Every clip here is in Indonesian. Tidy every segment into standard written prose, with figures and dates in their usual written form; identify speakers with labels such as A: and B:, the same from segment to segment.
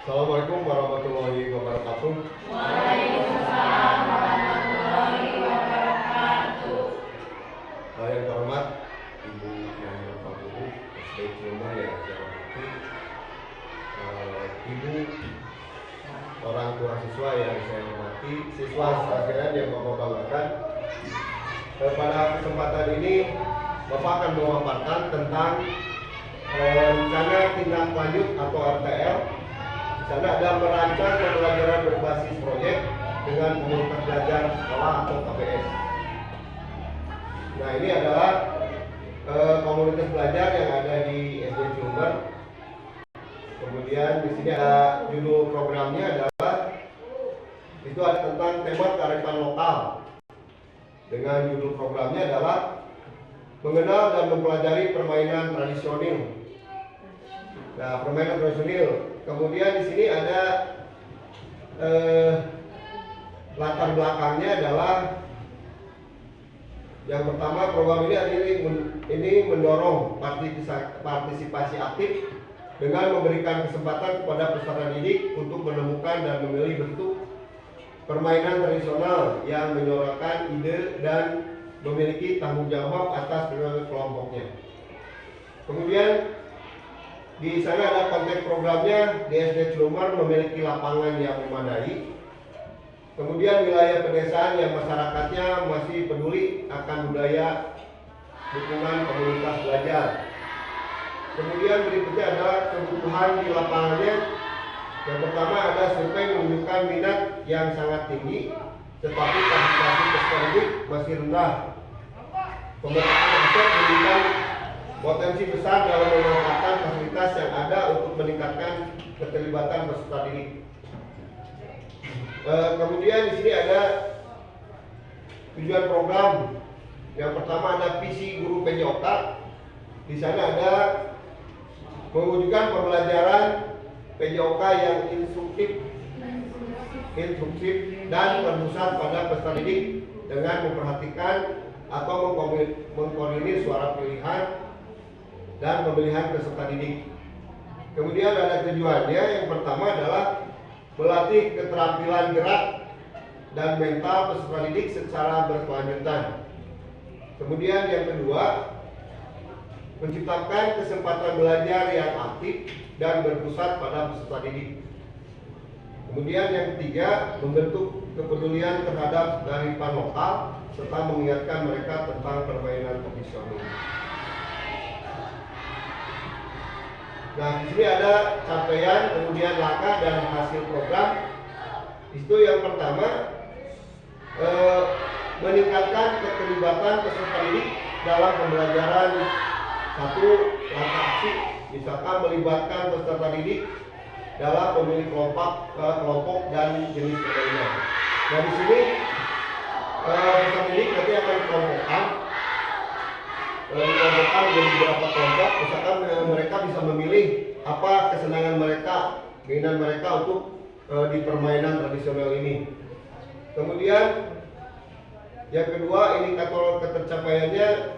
A: Assalamualaikum warahmatullahi wabarakatuh.
B: Waalaikumsalam warahmatullahi wabarakatuh.
A: Yang terhormat Ibu Nyanyi Guru SD Cilemah yang saya hormati, Ibu orang tua siswa yang saya hormati, siswa sekalian yang Bapak banggakan. Pada kesempatan ini Bapak akan memaparkan tentang rencana tindak lanjut atau RTL. Di sana ada merancang pembelajaran berbasis proyek dengan komunitas belajar sekolah atau KBS. Nah, ini adalah komunitas belajar yang ada di SD Cilemah. Kemudian di sini ada judul programnya adalah itu ada tentang tema kearifan lokal. Dengan judul programnya adalah mengenal dan mempelajari permainan tradisional. Nah, permainan tradisional. Kemudian di sini ada latar belakangnya adalah yang pertama, program ini mendorong partisipasi aktif dengan memberikan kesempatan kepada peserta didik untuk menemukan dan memilih bentuk permainan tradisional yang menyorakan ide dan memiliki tanggung jawab atas kelompoknya. Kemudian di sana ada konteks programnya. Di SD Cilemah memiliki lapangan yang memadai. Kemudian wilayah pedesaan yang masyarakatnya masih peduli akan budaya dukungan komunitas belajar. Kemudian berikutnya adalah kebutuhan di lapangannya. Yang pertama ada survei menunjukkan minat yang sangat tinggi, tetapi partisipasi peserta didik masih rendah. Pemetaan aset menunjukkan potensi besar dalam memanfaatkan fasilitas yang ada untuk meningkatkan keterlibatan peserta didik. Kemudian di sini ada tujuan program. Yang pertama ada visi guru PJOK. Di sana ada mewujudkan pembelajaran PJOK yang instruktif dan berpusat pada peserta didik dengan memperhatikan atau mengkoordinir suara pilihan dan pemilihan peserta didik. Kemudian ada tujuannya. Yang pertama adalah melatih keterampilan gerak dan mental peserta didik secara berkelanjutan. Kemudian yang kedua, menciptakan kesempatan belajar yang aktif dan berpusat pada peserta didik. Kemudian yang ketiga, membentuk kepedulian terhadap kearifan lokal serta mengingatkan mereka tentang permainan tradisional. Nah, di sini ada capaian, kemudian langkah dan hasil program. Itu yang pertama, meningkatkan keterlibatan peserta didik dalam pembelajaran. Satu, langkah aksi, misalkan melibatkan peserta didik dalam memilih kelompok dan jenis permainan. Nah, di sini peserta didik nanti akan dikelompokkan menjadi beberapa kelompok. Misalkan mereka bisa memilih apa kesenangan mereka, keinginan mereka untuk di permainan tradisional ini. Kemudian yang kedua, indikator ketercapaian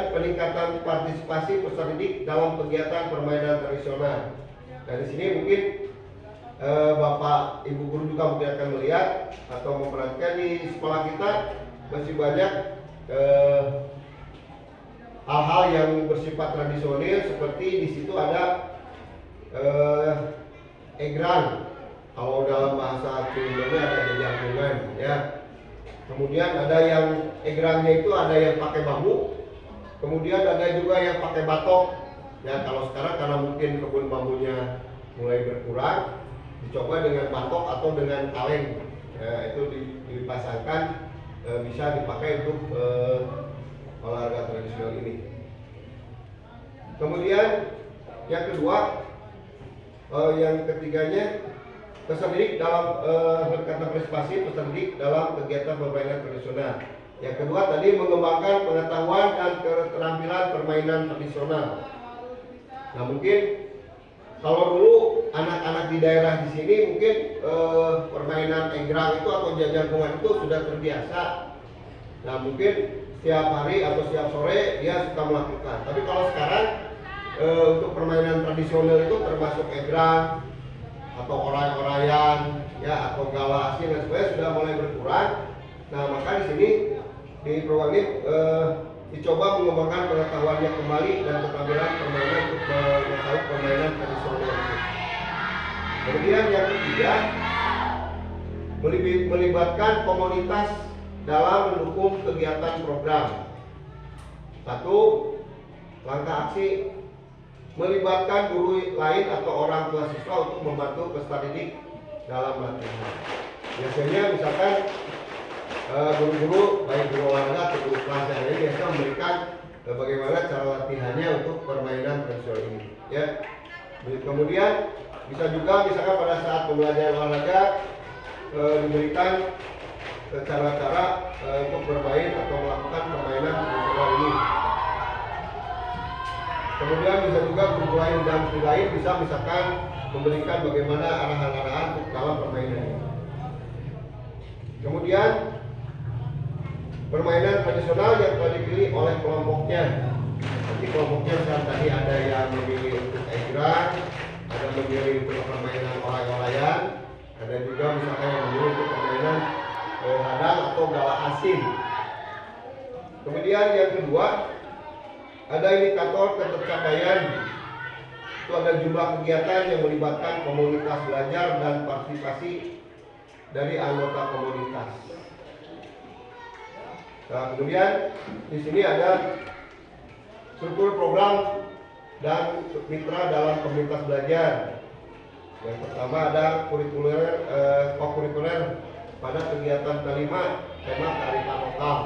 A: peningkatan partisipasi peserta didik dalam kegiatan permainan tradisional. Dan di sini mungkin Bapak Ibu guru juga mungkin akan melihat atau memperhatikan di sekolah kita masih banyak hal-hal yang bersifat tradisional, seperti di situ ada egrang. Kalau dalam bahasa Cilemahnya ada jajangan, ya. Kemudian ada yang egrangnya itu ada yang pakai bambu, kemudian ada juga yang pakai batok. Ya, kalau sekarang karena mungkin kebun bambunya mulai berkurang, dicoba dengan batok atau dengan kaleng. Ya, itu dipasangkan, bisa dipakai untuk olahraga tradisional ini. Kemudian yang kedua, yang ketiganya, peserta didik dalam berkata partisipasi peserta didik dalam kegiatan permainan tradisional. Yang kedua tadi, mengembangkan pengetahuan dan keterampilan permainan tradisional. Nah, mungkin kalau dulu anak-anak di daerah di sini mungkin permainan egrang itu atau jajangan itu sudah terbiasa. Nah, mungkin setiap hari atau setiap sore dia suka melakukan. Tapi kalau sekarang untuk permainan tradisional itu termasuk egrang atau oray-orayan ya atau gala asing dan sebagainya sudah mulai berkurang. Nah maka di sini di program ini dicoba mengembangkan pengetahuannya kembali dan keterampilan permainan untuk mengetahui permainan tradisional itu. Kemudian yang ketiga, melibatkan komunitas dalam mendukung kegiatan program. Satu, langkah aksi melibatkan guru lain atau orang tua siswa untuk membantu peserta didik dalam latihan. Biasanya misalkan guru-guru baik guru olahraga atau guru kelas yang ini biasa memberikan bagaimana cara latihannya untuk permainan tradisional ini. Ya. Kemudian bisa juga misalkan pada saat pembelajaran olahraga diberikan cara-cara untuk bermain atau melakukan permainan tradisional ini. Kemudian bisa juga guru lain dan guru lain bisa misalkan memberikan bagaimana arahan-arahan untuk dalam permainan ini. Kemudian permainan tradisional yang telah dipilih oleh kelompoknya. Nanti kelompoknya misalnya tadi ada yang memilih untuk egrang, ada memilih untuk permainan oray-orayan, ada juga misalkan yang memilih untuk permainan hadang atau gala asing. Kemudian yang kedua, ada indikator ketercapaian. Itu ada jumlah kegiatan yang melibatkan komunitas belajar dan partisipasi dari anggota komunitas. Nah, kemudian di sini ada struktur program dan mitra dalam komunitas belajar. Yang pertama ada kokurikuler pada kegiatan kelima tema kearifan lokal.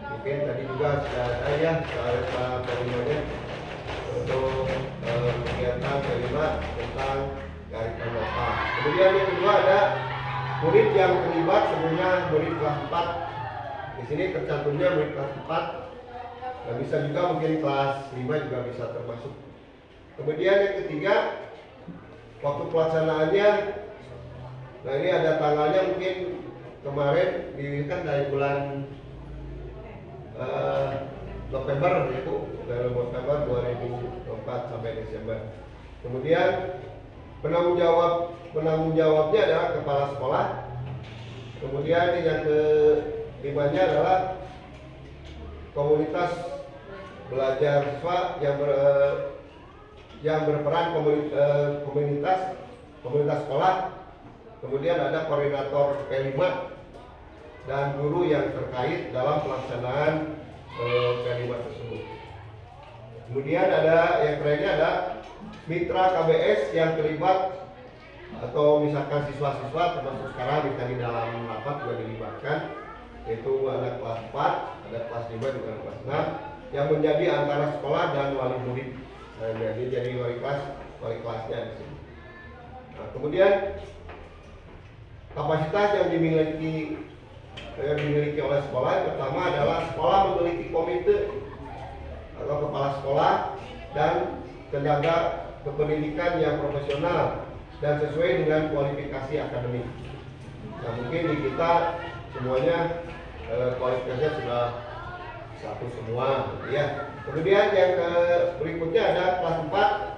A: Mungkin tadi juga sudah ada ya kearifan kelimanya untuk kegiatan kelima tentang kearifan lokal. Kemudian yang kedua ada murid yang terlibat sebelumnya murid kelas 4. Di sini tercantumnya murid kelas 4. Dan bisa juga mungkin kelas 5 juga bisa termasuk. Kemudian yang ketiga, waktu pelaksanaannya. Nah ini ada tanggalnya mungkin kemarin kan dari bulan November yaitu dari November 2024 sampai Desember. Kemudian penanggung jawabnya adalah kepala sekolah. Kemudian yang kelimanya adalah komunitas belajar siswa yang berperan komunitas sekolah. Kemudian ada koordinator P5 dan guru yang terkait dalam pelaksanaan P5 tersebut. Kemudian ada yang kerennya ada mitra KBS yang terlibat atau misalkan siswa-siswa termasuk sekarang di dalam rapat juga dilibatkan, yaitu ada kelas 4, ada kelas 5 juga kelas 6 yang menjadi antara sekolah dan wali murid. Nah, jadi wali kelasnya di sini. Nah, kemudian kapasitas yang dimiliki oleh sekolah pertama adalah sekolah memiliki komite atau kepala sekolah dan tenaga kependidikan yang profesional dan sesuai dengan kualifikasi akademik. Nah mungkin di kita semuanya kualifikasinya sudah satu semua, ya. Kemudian yang berikutnya ada kelas 4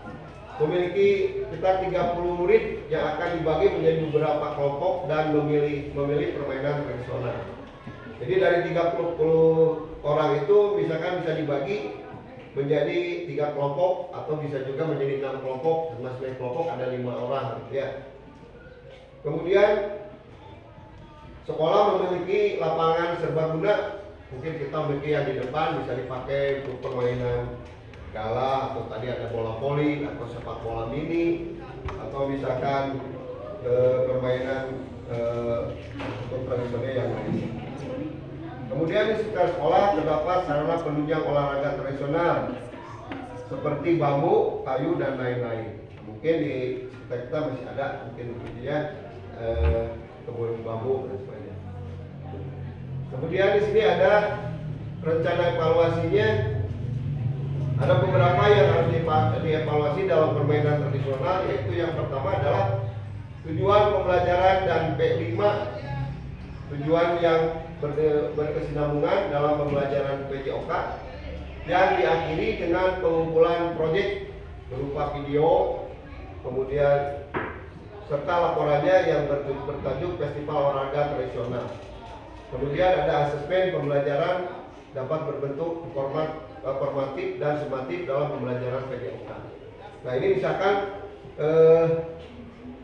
A: memiliki sekitar 30 murid yang akan dibagi menjadi beberapa kelompok dan memilih permainan tradisional. Jadi dari 30 orang itu misalkan bisa dibagi menjadi 3 kelompok atau bisa juga menjadi 6 kelompok. Masing-masing kelompok ada 5 orang, ya. Kemudian sekolah memiliki lapangan serbaguna. Mungkin kita memiliki yang di depan bisa dipakai untuk permainan gala atau tadi ada bola voli atau sepak bola mini atau misalkan permainan untuk tradisional yang lain. Kemudian di sekitar sekolah terdapat sarana penunjang olahraga tradisional seperti bambu, kayu dan lain-lain. Mungkin di sekitar kita masih ada mungkin ya kebun bambu dan sebagainya. Kemudian di sini ada rencana evaluasinya. Ada beberapa yang harus dievaluasi dalam permainan tradisional, yaitu yang pertama adalah tujuan pembelajaran dan P5, tujuan yang berkesinambungan dalam pembelajaran PJOK yang diakhiri dengan pengumpulan proyek berupa video, kemudian serta laporannya yang bertajuk Festival Olahraga Tradisional. Kemudian ada asesmen pembelajaran dapat berbentuk formatif dan sumatif dalam pembelajaran PJOK. Nah ini misalkan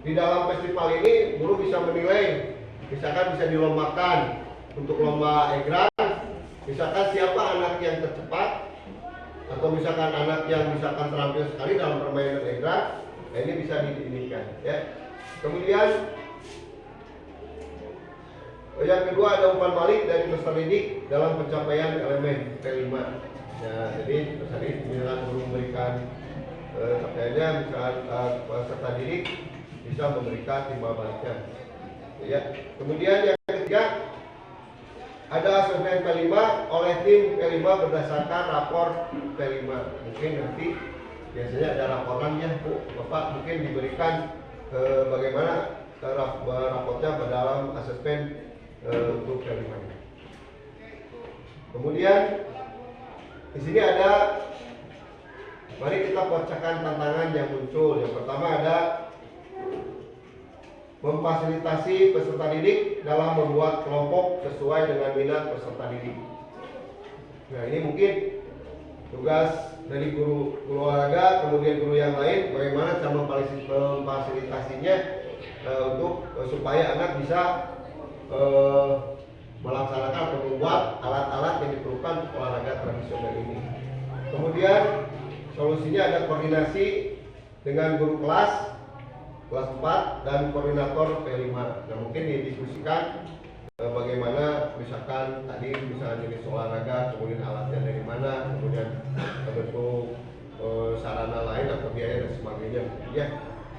A: di dalam festival ini guru bisa menilai, misalkan bisa dilombakan untuk lomba egrang, misalkan siapa anak yang tercepat atau misalkan anak yang misalkan terampil sekali dalam permainan egrang, nah ini bisa diinginkan ya. Kemudian yang kedua ada umpan balik dari peserta didik dalam pencapaian elemen P5. Ya, jadi peserta didik misalkan guru memberikan capaiannya, misalkan peserta didik bisa memberikan timbal baliknya. Ya. Kemudian yang ketiga ada asesmen P5 oleh tim P5 berdasarkan rapor P5. Mungkin nanti biasanya ada laporannya, Bu, Bapak mungkin diberikan bagaimana raportnya pada dalam asesmen untuk P5. Kemudian di sini ada, mari kita bacakan tantangan yang muncul. Yang pertama ada memfasilitasi peserta didik dalam membuat kelompok sesuai dengan minat peserta didik. Nah ini mungkin tugas dari guru olahraga, kemudian guru yang lain, bagaimana cara memfasilitasinya untuk supaya anak bisa melaksanakan atau membuat alat-alat yang diperlukan untuk olahraga tradisional ini. Kemudian solusinya ada koordinasi dengan guru kelas 4 dan koordinator P5. Nah mungkin didiskusikan bagaimana misalkan tadi misalnya jenis olahraga, kemudian alatnya dari mana, kemudian bentuk sarana lain atau biaya dan sebagainya ya.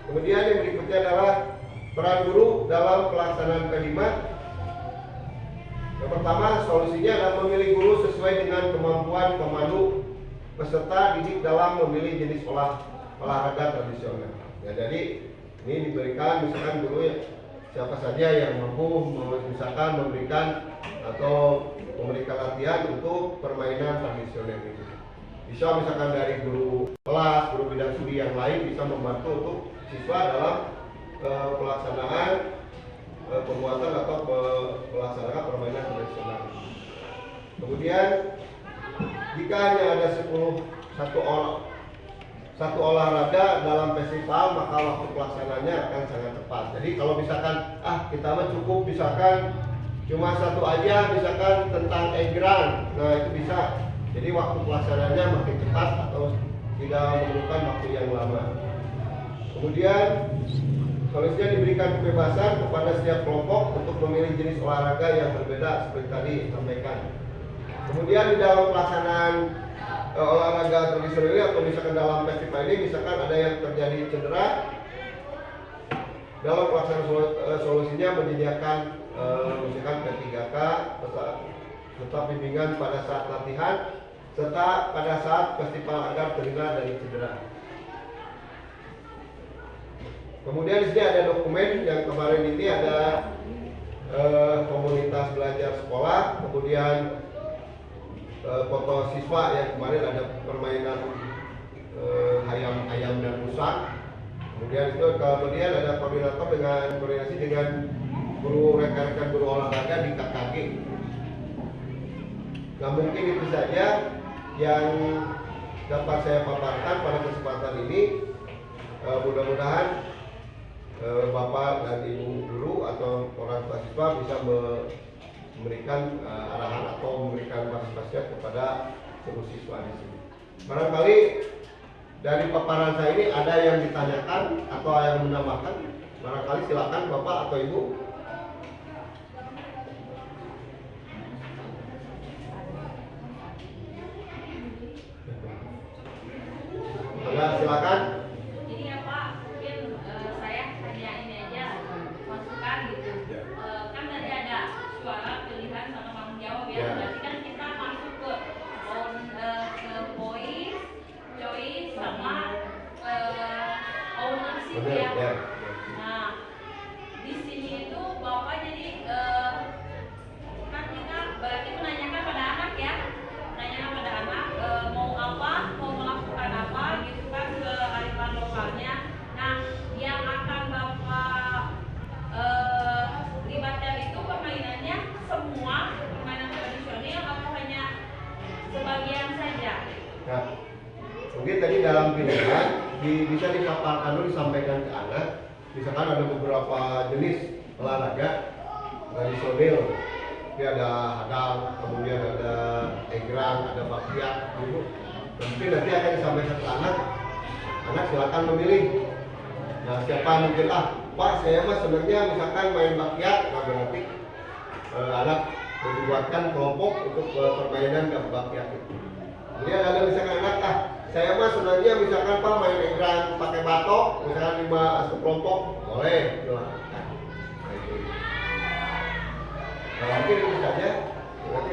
A: Kemudian yang berikutnya adalah peran guru dalam pelaksanaan P5. Yang pertama solusinya adalah memilih guru sesuai dengan kemampuan pemandu peserta didik dalam memilih jenis olahraga tradisional. Ya, jadi ini diberikan misalkan guru ya, siapa saja yang mampu misalkan memberikan atau memberikan latihan untuk permainan tradisional ini. Bisa misalkan dari guru kelas, guru bidang studi yang lain bisa membantu untuk siswa dalam pelaksanaan pembuatan atau pelaksanaan permainan tradisional. Kemudian jika hanya ada satu olahraga dalam festival, maka waktu pelaksanaannya akan sangat cepat. Jadi kalau misalkan kita mah cukup misalkan cuma satu aja, misalkan tentang egrang, nah itu bisa. Jadi waktu pelaksanaannya makin cepat atau tidak memerlukan waktu yang lama. Kemudian solusinya diberikan kebebasan kepada setiap kelompok untuk memilih jenis olahraga yang berbeda seperti tadi disampaikan. Kemudian di dalam pelaksanaan olahraga tradisional ini atau misalkan dalam festival ini misalkan ada yang terjadi cedera, dalam pelaksanaan solusinya menyediakan misalkan P3K serta bimbingan pada saat latihan serta pada saat festival agar terhindar dari cedera. Kemudian di sini ada dokumen yang kemarin ini ada komunitas belajar sekolah, kemudian foto siswa yang kemarin ada permainan ayam dan rusak. Kemudian ada koordinator dengan koordinasi dengan guru rekan-rekan guru olahraga di KKG. Nah mungkin itu saja yang dapat saya paparkan pada kesempatan ini. Mudah-mudahan Bapak dan Ibu guru atau orang tua siswa bisa memberikan arahan atau memberikan partisipasi kepada seluruh siswa di sini. Barangkali dari paparan saya ini ada yang ditanyakan atau yang menambahkan. Barangkali silakan Bapak atau Ibu. Silakan.
B: Jadi ya Pak, mungkin saya hanya ini aja masukan gitu. Kan tadi ada suara pilihan sama tanggung jawab ya. Berarti kan kita masuk ke voice, choice sama ownership ya. Nah di sini itu
A: tadi dalam pilihan bisa disampaikan ke anak. Misalkan ada beberapa jenis olahraga tradisional. Ini ada hadang, kemudian ada egrang, ada bakyak gitu. Mungkin nanti akan disampaikan ke anak. Anak silakan memilih. Nah, siapa mungkin Pak, saya mah sebenarnya misalkan main bakyak, nah berarti anak membuatkan kelompok untuk permainan bakyak itu. Kemudian ada misalkan anak saya mah sebenarnya misalkan Pak main egrang pakai batok, misalkan 5 kelompok, boleh. Nah, mungkin itu saja. Nanti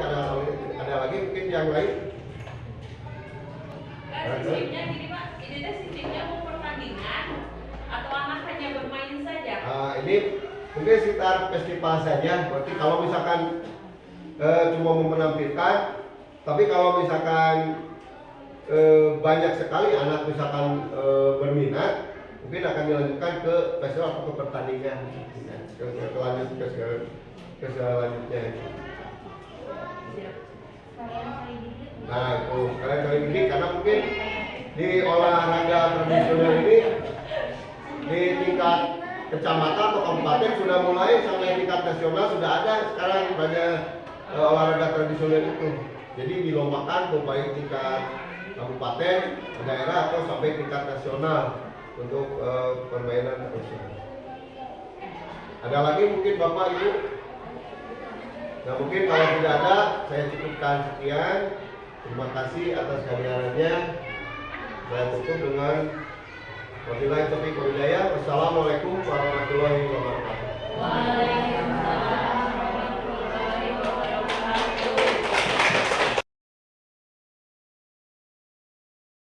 A: ada lagi mungkin yang lain.
B: Sistemnya gini Pak, ini sistemnya mau pertandingan atau anak hanya bermain saja?
A: Ini mungkin sekitar festival saja. Berarti kalau misalkan cuma mau menampilkan, tapi kalau misalkan banyak sekali anak misalkan berminat, mungkin akan dilanjutkan ke festival atau ke pertandingan, ke selanjutnya. Nah itu kali ini karena mungkin di olahraga tradisional ini di tingkat kecamatan atau kabupaten sudah mulai, sampai tingkat nasional sudah ada sekarang banyak olahraga tradisional itu. Jadi dilombakan baik tingkat kabupaten, daerah atau sampai tingkat nasional untuk permainan tradisional. Ada lagi mungkin Bapak Ibu? Nah mungkin kalau tidak ada, saya cukupkan sekian. Terima kasih atas kehadirannya. Saya tutup dengan wabillahi taufiq wal hidayah. Wassalamualaikum warahmatullahi wabarakatuh.